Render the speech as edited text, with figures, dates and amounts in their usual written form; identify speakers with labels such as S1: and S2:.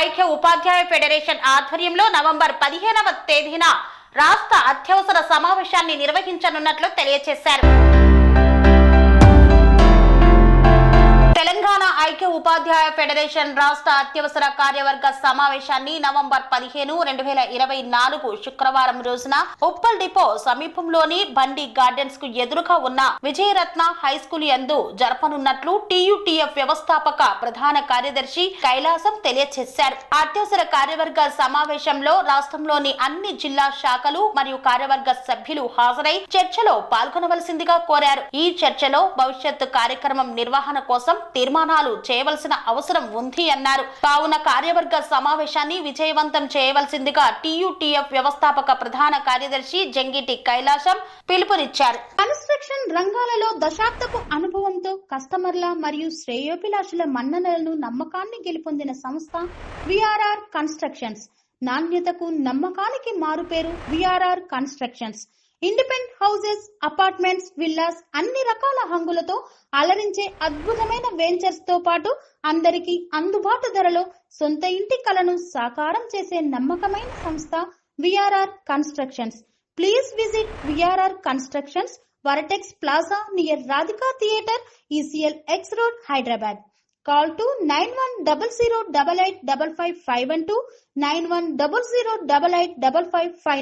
S1: ఐక్య ఉపాధ్యాయ ఫెడరేషన్ ఆధ్వర్యంలో నవంబర్ 15వ తేదీన రాష్ట్ర అత్యవసర సమావేశాన్ని నిర్వహించనున్నట్లు తెలియజేశారు. తెలంగాణ ఐక్య ఉపాధ్యాయ ఫెడరేషన్ రాష్ట్ర అత్యవసర కార్యవర్గ సమావేశాన్ని నవంబర్ 15, 2024 శుక్రవారం రోజున ఉప్పల్ డిపో సమీపంలోని బండి గార్డెన్స్ కు ఎదురుగా ఉన్న విజయరత్న హై స్కూల్ యందు జరపనున్నట్లు టీయూటీఎఫ్ వ్యవస్థాపక ప్రధాన కార్యదర్శి కైలాసం తెలియజేశారు. అత్యవసర కార్యవర్గ సమావేశంలో రాష్ట్రంలోని అన్ని జిల్లా శాఖలు మరియు కార్యవర్గ సభ్యులు హాజరై చర్చలో పాల్గొనవలసిందిగా కోరారు. ఈ చర్చలో భవిష్యత్తు కార్యక్రమం నిర్వహణ కోసం తీర్మానాలు చేయవలసిన అవసరం ఉంది అన్నారు. కావున కార్యవర్గ సమావేశాన్ని విజయవంతం చేయవలసిందిగా టీయూటీఎఫ్ వ్యవస్థాపక ప్రధాన కార్యదర్శి జంగిటి కైలాసం పిలుపునిచ్చారు.
S2: కన్స్ట్రక్షన్ రంగాలలో దశాబ్దపు అనుభవంతో కస్టమర్ల మరియు శ్రేయోభిలాషుల మన్ననలను నమ్మకాన్ని గెలుపొందిన సంస్థ విఆర్ఆర్ కన్స్ట్రక్షన్స్. నాణ్యతకు నమ్మకానికి మారుపేరు VRR constructions. Independent houses, apartments, villas అన్ని రకాల హంగులతో అలరించే అద్భుతమైన వెంచర్స్ తో పాటు అందరికీ అందుబాటు ధరలో సొంత ఇంటి కలను సాకారం చేసే నమ్మకమైన సంస్థ VRR constructions. Please visit VRR constructions, వరటెక్స్ plaza near Radhika theatre, ECL X Road, Hyderabad. Call to 910088555512, 9100885555.